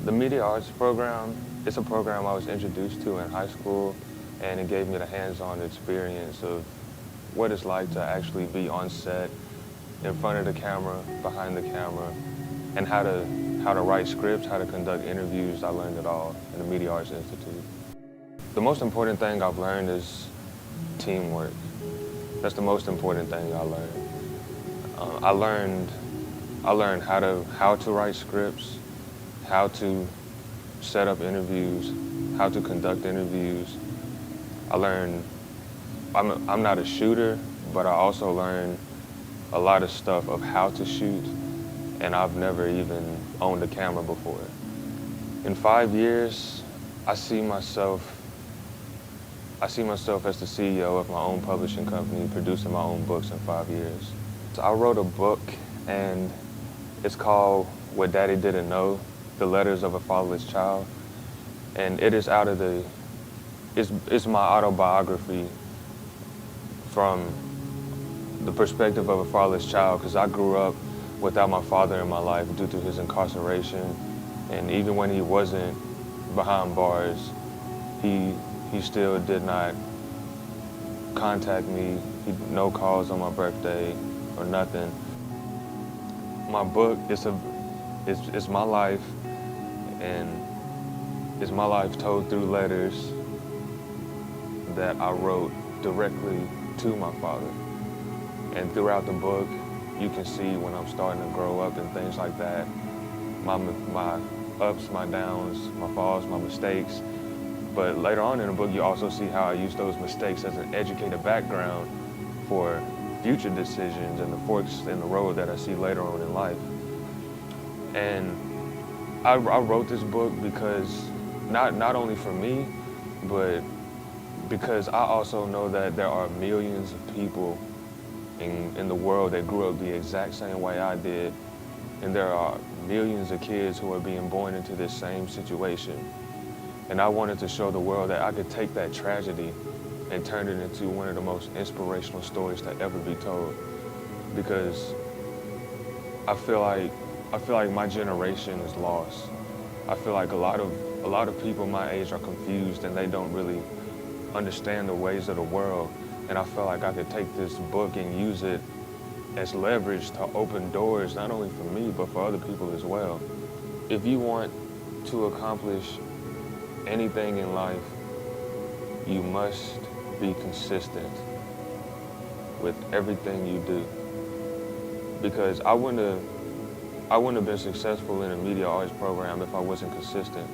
The media arts program, it's a program I was introduced to in high school, and it gave me the hands-on experience of what it's like to actually be on set, in front of the camera, behind the camera, and how to write scripts, how to conduct interviews. I learned it all in the Media Arts Institute. The most important thing I've learned is teamwork. That's the most important thing I learned. I learned how to write scripts, how to set up interviews, how to conduct interviews. I learned I'm not a shooter, but I also learned a lot of stuff of how to shoot, and I've never even owned a camera before. In 5 years, I see myself as the CEO of my own publishing company, producing my own books in 5 years. So I wrote a book, and it's called What Daddy Didn't Know, The Letters of a Fatherless Child. And it is it's my autobiography from the perspective of a fatherless child, because I grew up without my father in my life due to his incarceration. And even when he wasn't behind bars, he still did not contact me. No calls on my birthday or nothing. My book is my life, and it's my life told through letters that I wrote directly to my father. And throughout the book, you can see when I'm starting to grow up and things like that, my ups, my downs, my falls, my mistakes. But later on in the book, you also see how I use those mistakes as an educated background for future decisions and the forks in the road that I see later on in life. And I wrote this book because, not only for me, but because I also know that there are millions of people in the world that grew up the exact same way I did. And there are millions of kids who are being born into this same situation. And I wanted to show the world that I could take that tragedy and turn it into one of the most inspirational stories to ever be told. Because I feel like my generation is lost. I feel like a lot of people my age are confused, and they don't really understand the ways of the world. And I feel like I could take this book and use it as leverage to open doors, not only for me, but for other people as well. If you want to accomplish anything in life, you must be consistent with everything you do. Because I wouldn't have been successful in a media arts program if I wasn't consistent.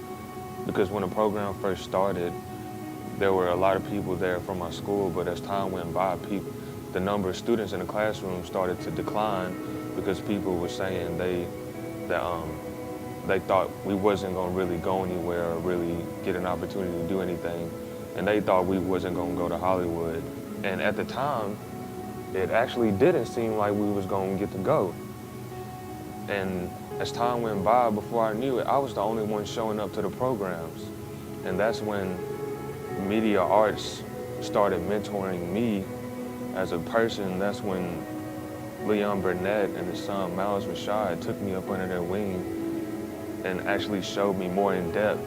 Because when the program first started, there were a lot of people there from my school, but as time went by, the number of students in the classroom started to decline because people were saying they thought we wasn't going to really go anywhere or really get an opportunity to do anything, and they thought we wasn't going to go to Hollywood. And at the time, it actually didn't seem like we was going to get to go. And as time went by, before I knew it, I was the only one showing up to the programs. And that's when media arts started mentoring me as a person. That's when Leon Burnett and his son Miles Rashad took me up under their wing and actually showed me more in depth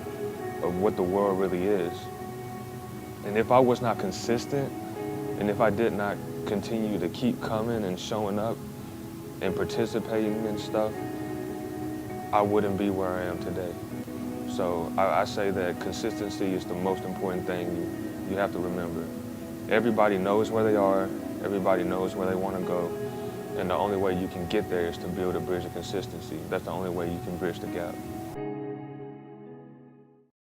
of what the world really is. And if I was not consistent, and if I did not continue to keep coming and showing up and participating in stuff, I wouldn't be where I am today. So I say that consistency is the most important thing you have to remember. Everybody knows where they are, everybody knows where they want to go, and the only way you can get there is to build a bridge of consistency. That's the only way you can bridge the gap.